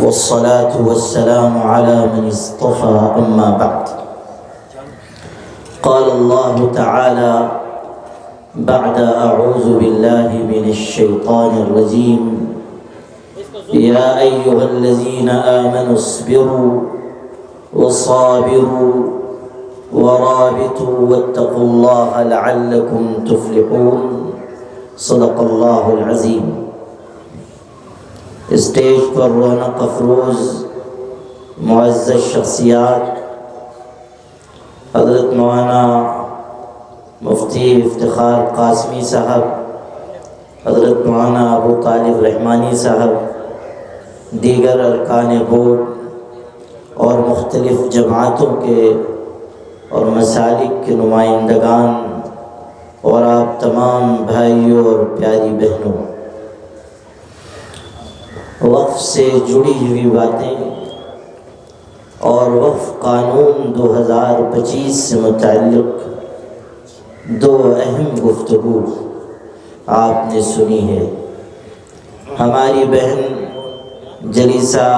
والصلاة والسلام على من اصطفى أما بعد. قال الله تعالى بعد أعوذ بالله من الشيطان الرجيم: يا أيها الذين آمنوا اصبروا وصابروا ورابطوا واتقوا الله لعلكم تفلحون. صدق اللہ العظیم. اسٹیج پر رونق افروز معزز شخصیات حضرت مولانا مفتی افتخار قاسمی صاحب، حضرت مولانا ابو طالب رحمانی صاحب، دیگر ارکان بورڈ اور مختلف جماعتوں کے اور مسالک کے نمائندگان اور آپ تمام بھائیوں اور پیاری بہنوں، وقف سے جڑی ہوئی باتیں اور وقف قانون 2025 سے متعلق دو اہم گفتگو آپ نے سنی ہے. ہماری بہن جلیسہ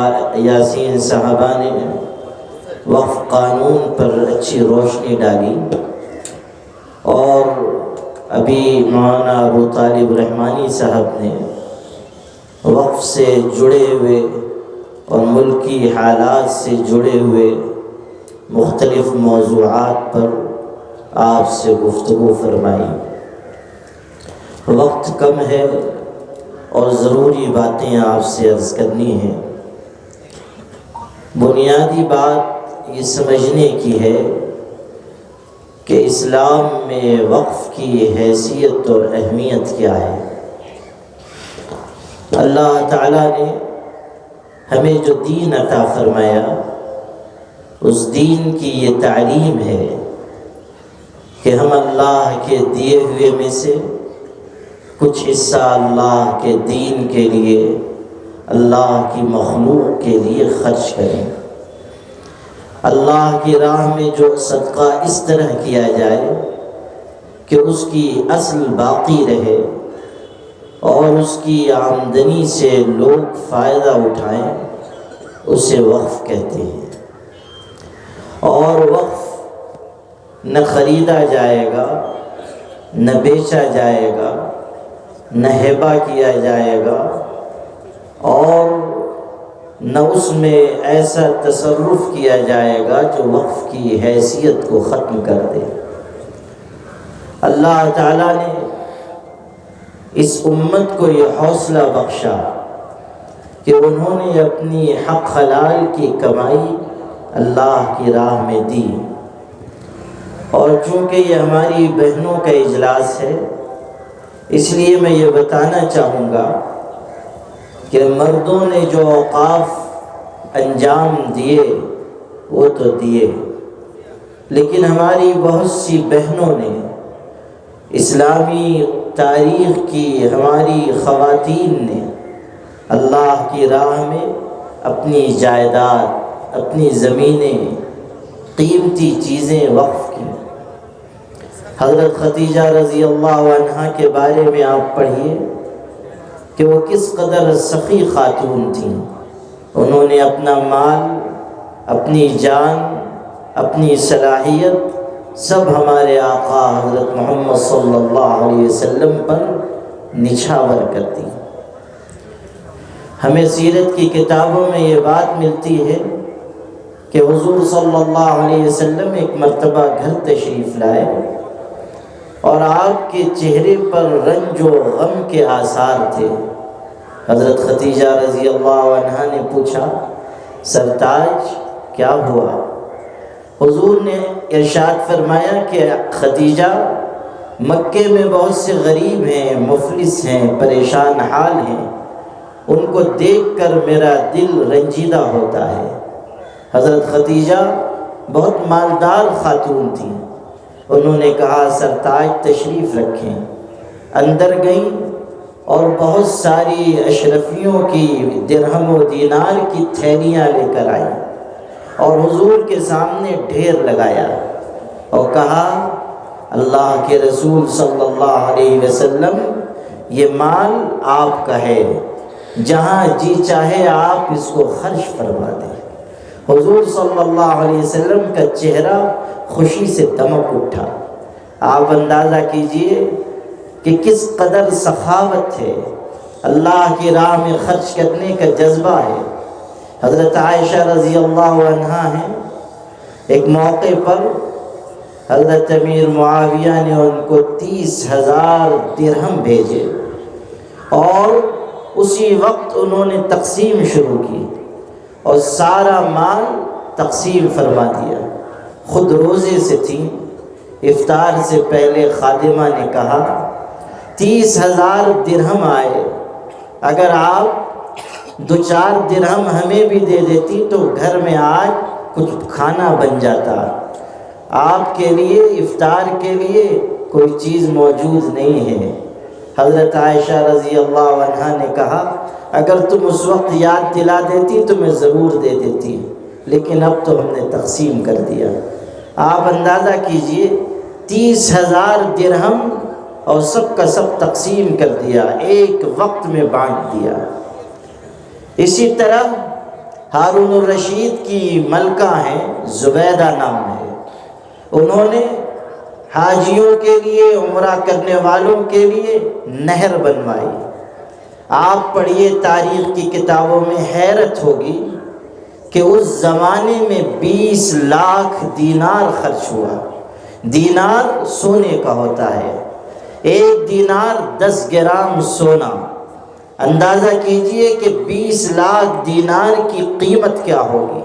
یاسین صاحبہ نے وقف قانون پر اچھی روشنی ڈالی، اور ابھی مولانا ابو طالب رحمانی صاحب نے وقف سے جڑے ہوئے اور ملکی حالات سے جڑے ہوئے مختلف موضوعات پر آپ سے گفتگو فرمائی. وقت کم ہے اور ضروری باتیں آپ سے عرض کرنی ہیں. بنیادی بات یہ سمجھنے کی ہے کہ اسلام میں وقف کی حیثیت اور اہمیت کیا ہے. اللہ تعالیٰ نے ہمیں جو دین عطا فرمایا، اس دین کی یہ تعلیم ہے کہ ہم اللہ کے دیے ہوئے میں سے کچھ حصہ اللہ کے دین کے لیے، اللہ کی مخلوق کے لیے خرچ کریں. اللہ کی راہ میں جو صدقہ اس طرح کیا جائے کہ اس کی اصل باقی رہے اور اس کی آمدنی سے لوگ فائدہ اٹھائیں، اسے وقف کہتے ہیں. اور وقف نہ خریدا جائے گا، نہ بیچا جائے گا، نہ ہبہ کیا جائے گا، اور نہ اس میں ایسا تصرف کیا جائے گا جو وقف کی حیثیت کو ختم کر دے. اللہ تعالیٰ نے اس امت کو یہ حوصلہ بخشا کہ انہوں نے اپنی حق حلال کی کمائی اللہ کی راہ میں دی. اور چونکہ یہ ہماری بہنوں کا اجلاس ہے، اس لیے میں یہ بتانا چاہوں گا کہ مردوں نے جو اوقاف انجام دیے وہ تو دیے، لیکن ہماری بہت سی بہنوں نے اسلامی تاریخ کی ہماری خواتین نے اللہ کی راہ میں اپنی جائیداد، اپنی زمینیں، قیمتی چیزیں وقف کی. حضرت خدیجہ رضی اللہ عنہا کے بارے میں آپ پڑھیے کہ وہ کس قدر سخی خاتون تھیں. انہوں نے اپنا مال، اپنی جان، اپنی صلاحیت سب ہمارے آقا حضرت محمد صلی اللہ علیہ وسلم پر نچھاور کر دی. ہمیں سیرت کی کتابوں میں یہ بات ملتی ہے کہ حضور صلی اللہ علیہ وسلم ایک مرتبہ گھر تشریف لائے اور آپ کے چہرے پر رنج و غم کے آثار تھے. حضرت خدیجہ رضی اللہ عنہا نے پوچھا، سرتاج کیا ہوا؟ حضور نے ارشاد فرمایا کہ خدیجہ، مکے میں بہت سے غریب ہیں، مفلس ہیں، پریشان حال ہیں، ان کو دیکھ کر میرا دل رنجیدہ ہوتا ہے. حضرت خدیجہ بہت مالدار خاتون تھیں. انہوں نے کہا، سرتاج تشریف رکھیں. اندر گئیں اور بہت ساری اشرفیوں کی درہم و دینار کی تھیلیاں لے کر آئیں اور حضور کے سامنے ڈھیر لگایا اور کہا، اللہ کے رسول صلی اللہ علیہ وسلم، یہ مال آپ کا ہے، جہاں جی چاہے آپ اس کو خرچ فرما دیں۔ حضور صلی اللہ علیہ وسلم کا چہرہ خوشی سے دمک اٹھا۔ آپ اندازہ کیجئے کہ کس قدر سخاوت ہے، اللہ کی راہ میں خرچ کرنے کا جذبہ ہے۔ حضرت عائشہ رضی اللہ عنہا ہیں، ایک موقع پر حضرت امیر معاویہ نے ان کو 30,000 درہم بھیجے اور اسی وقت انہوں نے تقسیم شروع کی اور سارا مال تقسیم فرما دیا۔ خود روزے سے تھی، افطار سے پہلے خادمہ نے کہا 30,000 درہم آئے، اگر آپ 2-4 درہم ہمیں بھی دے دیتی تو گھر میں آج کچھ کھانا بن جاتا۔ آپ کے لیے افطار کے لیے کوئی چیز موجود نہیں ہے۔ حضرت عائشہ رضی اللہ عنہا نے کہا اگر تم اس وقت یاد دلا دیتی تو میں ضرور دے دیتی، لیکن اب تو ہم نے تقسیم کر دیا۔ آپ اندازہ کیجئے 30,000 درہم اور سب کا سب تقسیم کر دیا، ایک وقت میں بانٹ دیا۔ اسی طرح ہارون الرشید کی ملکہ ہیں، زبیدہ نام ہے، انہوں نے حاجیوں کے لیے، عمرہ کرنے والوں کے لیے نہر بنوائی۔ آپ پڑھیے تاریخ کی کتابوں میں، حیرت ہوگی کہ اس زمانے میں 20 لاکھ دینار خرچ ہوا۔ دینار سونے کا ہوتا ہے، ایک دینار 10 گرام سونا۔ اندازہ کیجئے کہ 20 لاکھ دینار کی قیمت کیا ہوگی،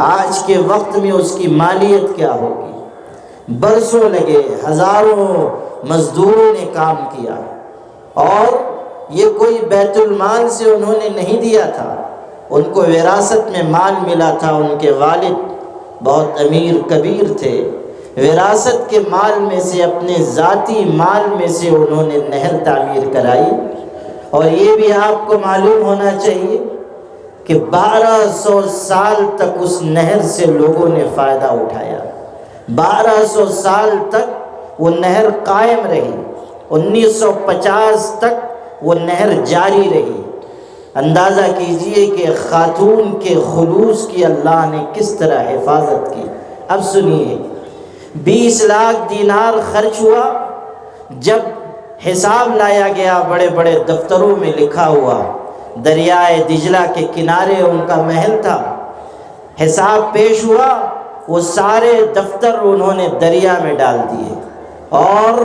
آج کے وقت میں اس کی مالیت کیا ہوگی۔ برسوں لگے، ہزاروں مزدوروں نے کام کیا، اور یہ کوئی بیت المال سے انہوں نے نہیں دیا تھا، ان کو وراثت میں مال ملا تھا۔ ان کے والد بہت امیر کبیر تھے، وراثت کے مال میں سے، اپنے ذاتی مال میں سے انہوں نے نہر تعمیر کرائی۔ اور یہ بھی آپ کو معلوم ہونا چاہیے کہ 1200 سال تک اس نہر سے لوگوں نے فائدہ اٹھایا۔ 1200 سال تک وہ نہر قائم رہی، 1950 تک وہ نہر جاری رہی۔ اندازہ کیجئے کہ خاتون کے خلوص کی اللہ نے کس طرح حفاظت کی۔ اب سنیے، 20 لاکھ دینار خرچ ہوا۔ جب حساب لایا گیا، بڑے بڑے دفتروں میں لکھا ہوا، دریائے دجلہ کے کنارے ان کا محل تھا، حساب پیش ہوا، وہ سارے دفتر انہوں نے دریا میں ڈال دیے، اور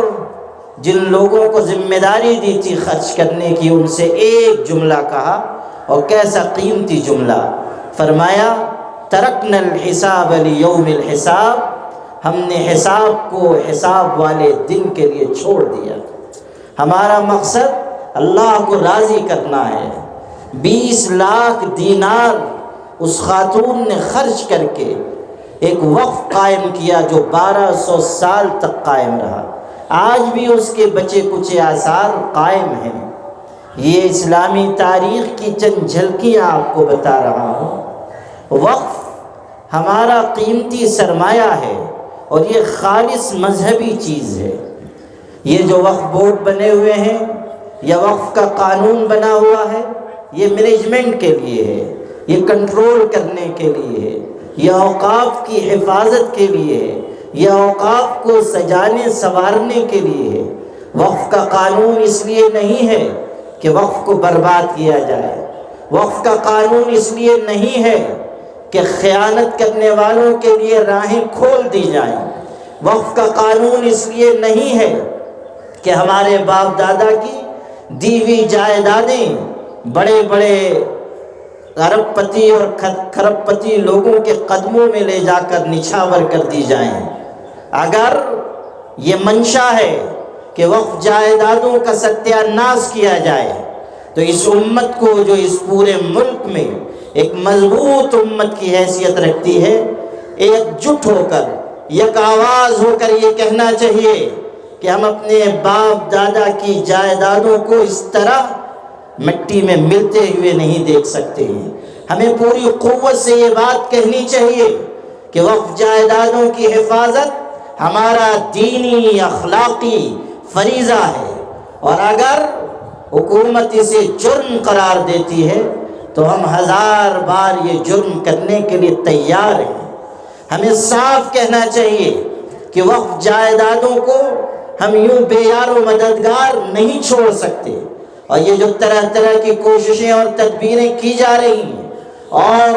جن لوگوں کو ذمہ داری دی تھی خرچ کرنے کی، ان سے ایک جملہ کہا، اور کیسا قیمتی جملہ فرمایا، ترکنا الحساب لیوم الحساب، ہم نے حساب کو حساب والے دن کے لیے چھوڑ دیا۔ ہمارا مقصد اللہ کو راضی کرنا ہے۔ 20 لاکھ دینار اس خاتون نے خرچ کر کے ایک وقف قائم کیا جو 1200 سال تک قائم رہا۔ آج بھی اس کے بچے کچھ آثار قائم ہیں۔ یہ اسلامی تاریخ کی چند جھلکیاں آپ کو بتا رہا ہوں۔ وقف ہمارا قیمتی سرمایہ ہے، اور یہ خالص مذہبی چیز ہے۔ یہ جو وقف بورڈ بنے ہوئے ہیں یا وقف کا قانون بنا ہوا ہے، یہ مینجمنٹ کے لیے ہے، یہ کنٹرول کرنے کے لیے ہے، یہ اوقاف کی حفاظت کے لیے ہے، یہ اوقاف کو سجانے سنوارنے کے لیے ہے۔ وقف کا قانون اس لیے نہیں ہے کہ وقف کو برباد کیا جائے، وقف کا قانون اس لیے نہیں ہے کہ خیانت کرنے والوں کے لیے راہیں کھول دی جائیں، وقف کا قانون اس لیے نہیں ہے کہ ہمارے باپ دادا کی دی ہوئی جائیدادیں بڑے بڑے ارب پتی اور کھرب پتی لوگوں کے قدموں میں لے جا کر نچھاور کر دی جائیں۔ اگر یہ منشا ہے کہ وقف جائیدادوں کا ستیہ ناش کیا جائے، تو اس امت کو، جو اس پورے ملک میں ایک مضبوط امت کی حیثیت رکھتی ہے، ایک جٹ ہو کر، یک آواز ہو کر یہ کہنا چاہیے کہ ہم اپنے باپ دادا کی جائیدادوں کو اس طرح مٹی میں ملتے ہوئے نہیں دیکھ سکتے ہیں۔ ہمیں پوری قوت سے یہ بات کہنی چاہیے کہ وقف جائیدادوں کی حفاظت ہمارا دینی اخلاقی فریضہ ہے، اور اگر حکومت اسے جرم قرار دیتی ہے تو ہم 1000 بار یہ جرم کرنے کے لیے تیار ہیں۔ ہمیں صاف کہنا چاہیے کہ وقف جائیدادوں کو ہم یوں بے یار و مددگار نہیں چھوڑ سکتے، اور یہ جو طرح طرح کی کوششیں اور تدبیریں کی جا رہی ہیں اور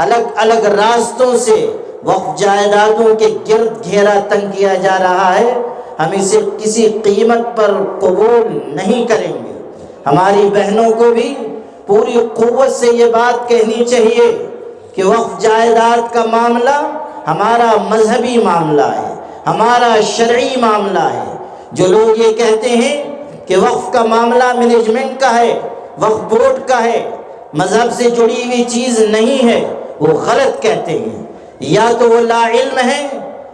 الگ الگ راستوں سے وقف جائیدادوں کے گرد گھیرا تنگ کیا جا رہا ہے، ہم اسے کسی قیمت پر قبول نہیں کریں گے۔ ہماری بہنوں کو بھی پوری قوت سے یہ بات کہنی چاہیے کہ وقف جائیداد کا معاملہ ہمارا مذہبی معاملہ ہے، ہمارا شرعی معاملہ ہے۔ جو لوگ یہ کہتے ہیں کہ وقف کا معاملہ مینجمنٹ کا ہے، وقف بورڈ کا ہے، مذہب سے جڑی ہوئی چیز نہیں ہے، وہ غلط کہتے ہیں۔ یا تو وہ لا علم ہیں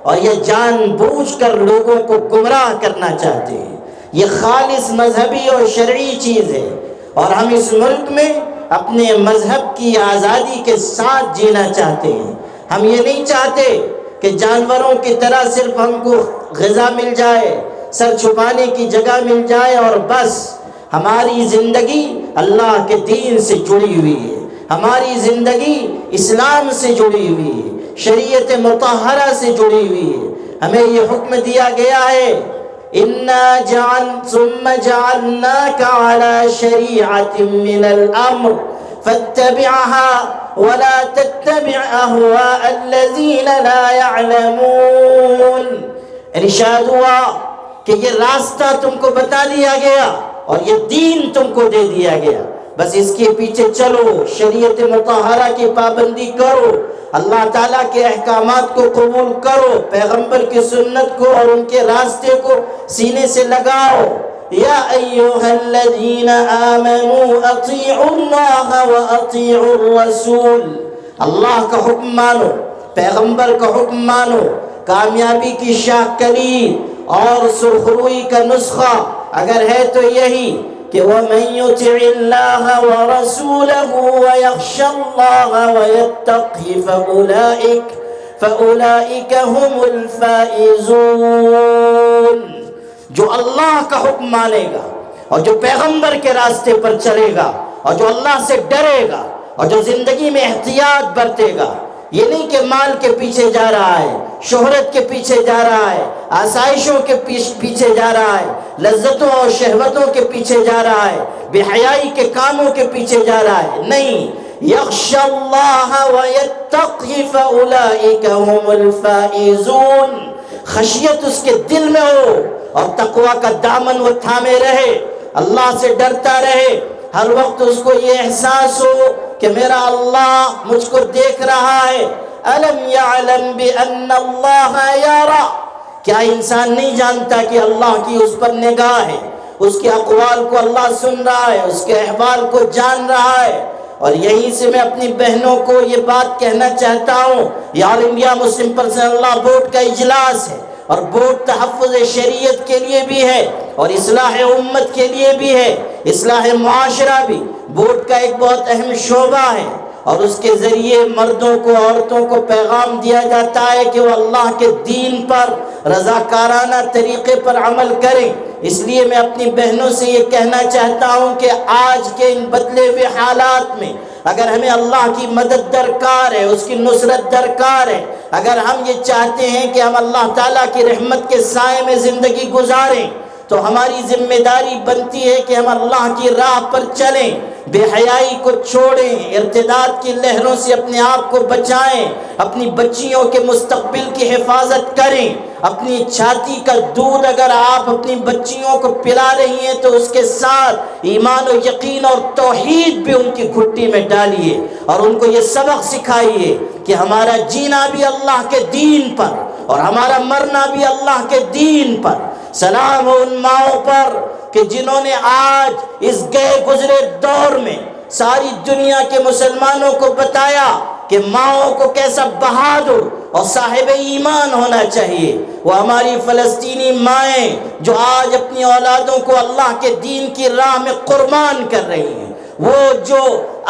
اور یہ جان بوجھ کر لوگوں کو گمراہ کرنا چاہتے ہیں۔ یہ خالص مذہبی اور شرعی چیز ہے، اور ہم اس ملک میں اپنے مذہب کی آزادی کے ساتھ جینا چاہتے ہیں۔ ہم یہ نہیں چاہتے کہ جانوروں کی طرح صرف ہم کو غذا مل جائے، سر چھپانے کی جگہ مل جائے اور بس۔ ہماری زندگی اللہ کے دین سے جڑی ہوئی ہے، ہماری زندگی اسلام سے جڑی ہوئی ہے، شریعت مطہرہ سے جڑی ہوئی ہے۔ ہمیں یہ حکم دیا گیا ہے ثم جعلناك على شريعة من الأمر فاتبعها ولا تتبع أهواء الذين لا يعلمون۔ ارشاد ہوا کہ یہ راستہ تم کو بتا دیا گیا اور یہ دین تم کو دے دیا گیا، بس اس کے پیچھے چلو، شریعت مطہرہ کی پابندی کرو، اللہ تعالیٰ کے احکامات کو قبول کرو، پیغمبر کی سنت کو اور ان کے راستے کو سینے سے لگاؤ۔ یا ایھا الذین آمنوا اطیعوا اللہ واطیعوا الرسول، اللہ کا حکم مانو، پیغمبر کا حکم مانو۔ کامیابی کی شاہ کلید اور سرخروئی کا نسخہ اگر ہے تو یہی کہ وَمَن يُطِعِ اللَّهَ وَرَسُولَهُ وَيَخْشَ اللَّهَ وَيَتَّقْهِ فَأُولَئِكَ هُمُ الْفَائِزُونَ۔ جو اللہ کا حکم مانے گا اور جو پیغمبر کے راستے پر چلے گا اور جو اللہ سے ڈرے گا اور جو زندگی میں احتیاط برتے گا، یہ نہیں کہ مال کے پیچھے جا رہا ہے، شہرت کے پیچھے جا رہا ہے، آسائشوں کے پیچھے جا رہا ہے، لذتوں اور شہوتوں کے پیچھے جا رہا ہے، بے حیائی کے کاموں کے پیچھے جا رہا ہے، نہیں۔ یخشی اللہ ویتقی فاولئک هم الفائزون، خشیت اس کے دل میں ہو اور تقوی کا دامن وہ تھامے رہے، اللہ سے ڈرتا رہے، ہر وقت اس کو یہ احساس ہو کہ میرا اللہ مجھ کو دیکھ رہا ہے۔ الم یعلم بان اللہ یرا، کیا انسان نہیں جانتا کہ اللہ کی اس پر نگاہ ہے، اس کے اقوال کو اللہ سن رہا ہے، اس کے احوال کو جان رہا ہے۔ اور یہیں سے میں اپنی بہنوں کو یہ بات کہنا چاہتا ہوں، یہ آل انڈیا مسلم پرسنل لا بورڈ کا اجلاس ہے، اور بورڈ تحفظ شریعت کے لیے بھی ہے اور اصلاح امت کے لیے بھی ہے، اصلاح معاشرہ بھی بورڈ کا ایک بہت اہم شعبہ ہے، اور اس کے ذریعے مردوں کو عورتوں کو پیغام دیا جاتا ہے کہ وہ اللہ کے دین پر رضاکارانہ طریقے پر عمل کریں۔ اس لیے میں اپنی بہنوں سے یہ کہنا چاہتا ہوں کہ آج کے ان بدلے ہوئے حالات میں اگر ہمیں اللہ کی مدد درکار ہے، اس کی نصرت درکار ہے، اگر ہم یہ چاہتے ہیں کہ ہم اللہ تعالیٰ کی رحمت کے سائے میں زندگی گزاریں، تو ہماری ذمہ داری بنتی ہے کہ ہم اللہ کی راہ پر چلیں، بے حیائی کو چھوڑیں، ارتداد کی لہروں سے اپنے آپ کو بچائیں، اپنی بچیوں کے مستقبل کی حفاظت کریں۔ اپنی چھاتی کا دودھ اگر آپ اپنی بچیوں کو پلا رہی ہیں تو اس کے ساتھ ایمان و یقین اور توحید بھی ان کی گھٹی میں ڈالیے، اور ان کو یہ سبق سکھائیے کہ ہمارا جینا بھی اللہ کے دین پر اور ہمارا مرنا بھی اللہ کے دین پر۔ سلام ہو ان ماؤں پر کہ جنہوں نے آج اس گئے گزرے دور میں ساری دنیا کے مسلمانوں کو بتایا کہ ماؤں کو کیسا بہادر اور صاحب ایمان ہونا چاہیے۔ وہ ہماری فلسطینی مائیں جو آج اپنی اولادوں کو اللہ کے دین کی راہ میں قربان کر رہی ہیں، وہ جو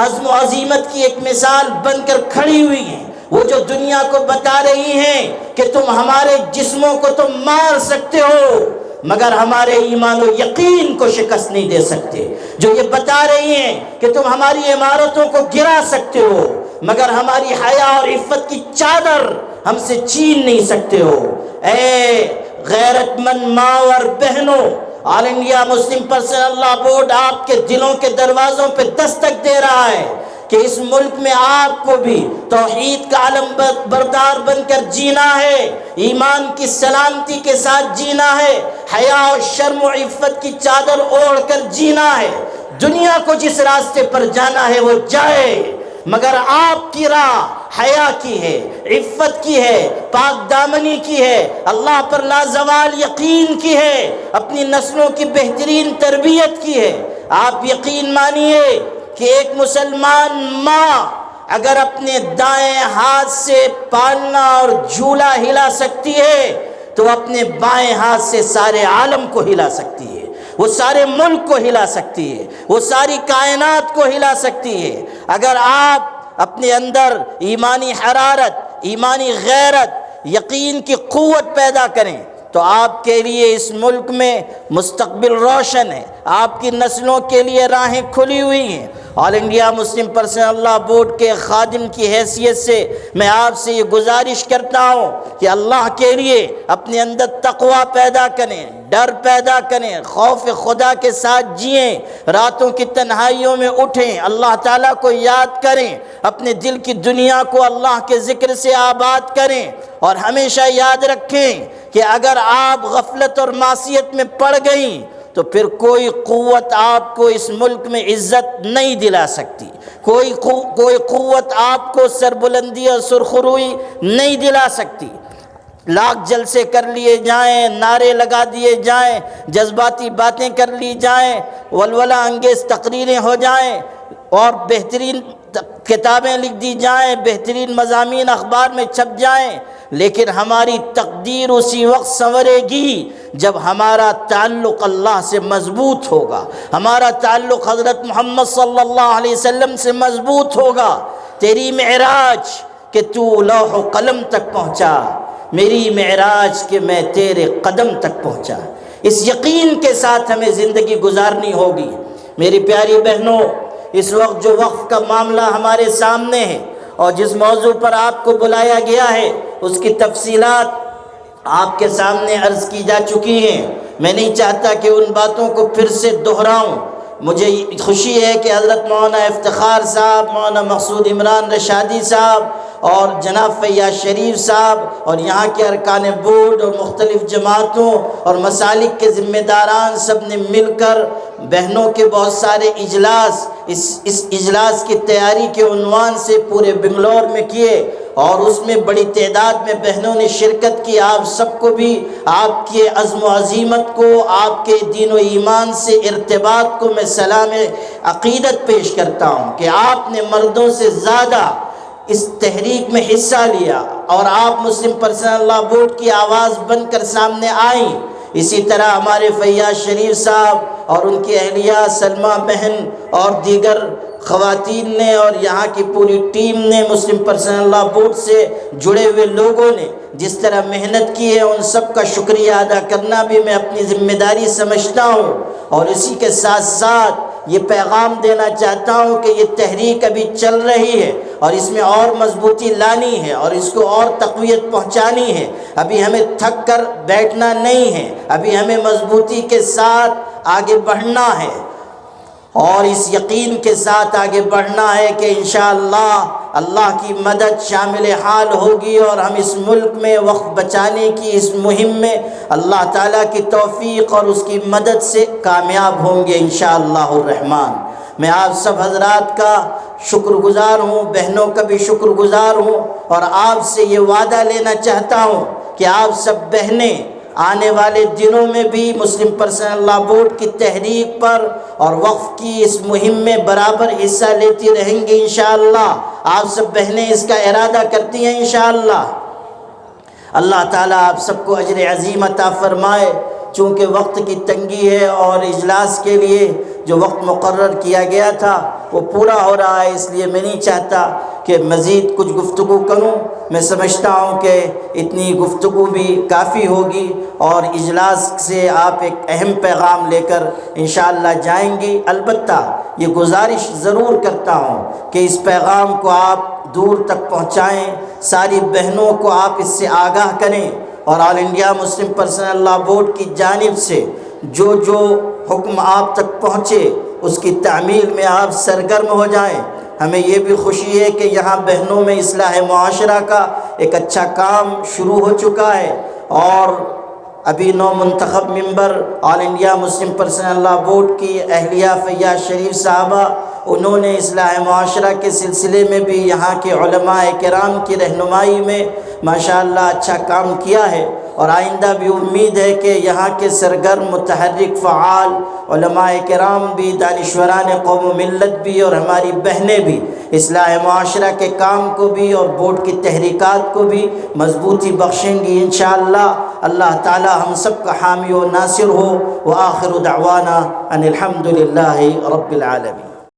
عزم و عزیمت کی ایک مثال بن کر کھڑی ہوئی ہیں، وہ جو دنیا کو بتا رہی ہیں کہ تم ہمارے جسموں کو تم مار سکتے ہو، مگر ہمارے ایمان و یقین کو شکست نہیں دے سکتے، جو یہ بتا رہی ہیں کہ تم ہماری عمارتوں کو گرا سکتے ہو مگر ہماری حیا اور عفت کی چادر ہم سے چھین نہیں سکتے ہو۔ اے غیرت مند ماں اور بہنوں، آل انڈیا مسلم پرسنل لا بورڈ آپ کے دلوں کے دروازوں پہ دستک دے رہا ہے کہ اس ملک میں آپ کو بھی توحید کا علم بردار بن کر جینا ہے، ایمان کی سلامتی کے ساتھ جینا ہے، حیا اور شرم و عفت کی چادر اوڑھ کر جینا ہے۔ دنیا کو جس راستے پر جانا ہے وہ جائے، مگر آپ کی راہ حیا کی ہے، عفت کی ہے، پاک دامنی کی ہے، اللہ پر لازوال یقین کی ہے، اپنی نسلوں کی بہترین تربیت کی ہے۔ آپ یقین مانیے کہ ایک مسلمان ماں اگر اپنے دائیں ہاتھ سے پالنا اور جھولا ہلا سکتی ہے تو اپنے بائیں ہاتھ سے سارے عالم کو ہلا سکتی ہے، وہ سارے ملک کو ہلا سکتی ہے، وہ ساری کائنات کو ہلا سکتی ہے۔ اگر آپ اپنے اندر ایمانی حرارت، ایمانی غیرت، یقین کی قوت پیدا کریں تو آپ کے لیے اس ملک میں مستقبل روشن ہے، آپ کی نسلوں کے لیے راہیں کھلی ہوئی ہیں۔ آل انڈیا مسلم پرسنل لا بورڈ کے خادم کی حیثیت سے میں آپ سے یہ گزارش کرتا ہوں کہ اللہ کے لیے اپنے اندر تقوی پیدا کریں، ڈر پیدا کریں، خوف خدا کے ساتھ جئیں، راتوں کی تنہائیوں میں اٹھیں، اللہ تعالیٰ کو یاد کریں، اپنے دل کی دنیا کو اللہ کے ذکر سے آباد کریں، اور ہمیشہ یاد رکھیں کہ اگر آپ غفلت اور معصیت میں پڑ گئیں تو پھر کوئی قوت آپ کو اس ملک میں عزت نہیں دلا سکتی، کوئی قوت آپ کو سربلندی اور سرخروئی نہیں دلا سکتی۔ لاکھ جلسے کر لیے جائیں، نعرے لگا دیے جائیں، جذباتی باتیں کر لی جائیں، ولولہ انگیز تقریریں ہو جائیں اور بہترین کتابیں لکھ دی جائیں، بہترین مضامین اخبار میں چھپ جائیں، لیکن ہماری تقدیر اسی وقت سنورے گی جب ہمارا تعلق اللہ سے مضبوط ہوگا، ہمارا تعلق حضرت محمد صلی اللہ علیہ وسلم سے مضبوط ہوگا۔ تیری معراج کہ تو لوح و قلم تک پہنچا، میری معراج کہ میں تیرے قدم تک پہنچا، اس یقین کے ساتھ ہمیں زندگی گزارنی ہوگی۔ میری پیاری بہنوں، اس وقت جو وقف کا معاملہ ہمارے سامنے ہے اور جس موضوع پر آپ کو بلایا گیا ہے اس کی تفصیلات آپ کے سامنے عرض کی جا چکی ہیں، میں نہیں چاہتا کہ ان باتوں کو پھر سے دہراؤں۔ مجھے خوشی ہے کہ حضرت مولانا افتخار صاحب، مولانا مقصود عمران رشادی صاحب اور جناب فیاض شریف صاحب اور یہاں کے ارکان بورڈ اور مختلف جماعتوں اور مسالک کے ذمہ داران سب نے مل کر بہنوں کے بہت سارے اجلاس اس اجلاس کی تیاری کے عنوان سے پورے بنگلور میں کیے اور اس میں بڑی تعداد میں بہنوں نے شرکت کی۔ آپ سب کو بھی آپ کے عزم و عزیمت کو، آپ کے دین و ایمان سے ارتباط کو میں سلام عقیدت پیش کرتا ہوں کہ آپ نے مردوں سے زیادہ اس تحریک میں حصہ لیا اور آپ مسلم پرسنل لا بورڈ کی آواز بن کر سامنے آئیں۔ اسی طرح ہمارے فیاض شریف صاحب اور ان کی اہلیہ سلمہ بہن اور دیگر خواتین نے اور یہاں کی پوری ٹیم نے، مسلم پرسنل لا بورڈ سے جڑے ہوئے لوگوں نے جس طرح محنت کی ہے، ان سب کا شکریہ ادا کرنا بھی میں اپنی ذمہ داری سمجھتا ہوں۔ اور اسی کے ساتھ ساتھ یہ پیغام دینا چاہتا ہوں کہ یہ تحریک ابھی چل رہی ہے اور اس میں اور مضبوطی لانی ہے اور اس کو اور تقویت پہنچانی ہے۔ ابھی ہمیں تھک کر بیٹھنا نہیں ہے، ابھی ہمیں مضبوطی کے ساتھ آگے بڑھنا ہے اور اس یقین کے ساتھ آگے بڑھنا ہے کہ انشاءاللہ اللہ کی مدد شامل حال ہوگی اور ہم اس ملک میں وقف بچانے کی اس مہم میں اللہ تعالیٰ کی توفیق اور اس کی مدد سے کامیاب ہوں گے انشاءاللہ الرحمن۔ میں آپ سب حضرات کا شکر گزار ہوں، بہنوں کا بھی شکر گزار ہوں اور آپ سے یہ وعدہ لینا چاہتا ہوں کہ آپ سب بہنیں آنے والے دنوں میں بھی مسلم پرسنل لا بورڈ کی تحریک پر اور وقف کی اس مہم میں برابر حصہ لیتی رہیں گی انشاءاللہ۔ آپ سب بہنیں اس کا ارادہ کرتی ہیں انشاءاللہ۔ اللہ تعالیٰ آپ سب کو اجر عظیم عطا فرمائے۔ چونکہ وقت کی تنگی ہے اور اجلاس کے لیے جو وقت مقرر کیا گیا تھا وہ پورا ہو رہا ہے، اس لیے میں نہیں چاہتا کہ کہ مزید کچھ گفتگو کروں، میں سمجھتا ہوں کہ اتنی گفتگو بھی کافی ہوگی اور اجلاس سے آپ ایک اہم پیغام لے کر انشاءاللہ جائیں گی۔ البتہ یہ گزارش ضرور کرتا ہوں کہ اس پیغام کو آپ دور تک پہنچائیں، ساری بہنوں کو آپ اس سے آگاہ کریں، اور All India Muslim Personal Law Board کی جانب سے جو حکم آپ تک پہنچے اس کی تعمیل میں آپ سرگرم ہو جائیں۔ ہمیں یہ بھی خوشی ہے کہ یہاں بہنوں میں اصلاح معاشرہ کا ایک اچھا کام شروع ہو چکا ہے، اور ابھی نو منتخب member All India Muslim Personal Law Board کی اہلیہ فیاض شریف صاحبہ، انہوں نے اصلاح معاشرہ کے سلسلے میں بھی یہاں کے علماء کرام کی رہنمائی میں ماشاءاللہ اچھا کام کیا ہے، اور آئندہ بھی امید ہے کہ یہاں کے سرگرم متحرک فعال علماء کرام بھی، دانشوران قوم و ملت بھی، اور ہماری بہنیں بھی اصلاح معاشرہ کے کام کو بھی اور بورڈ کی تحریکات کو بھی مضبوطی بخشیں گی انشاءاللہ۔ اللہ تعالی ہم سب کا حامی و ناصر ہو۔ وآخر دعوانا ان الحمد للہ رب العالمین۔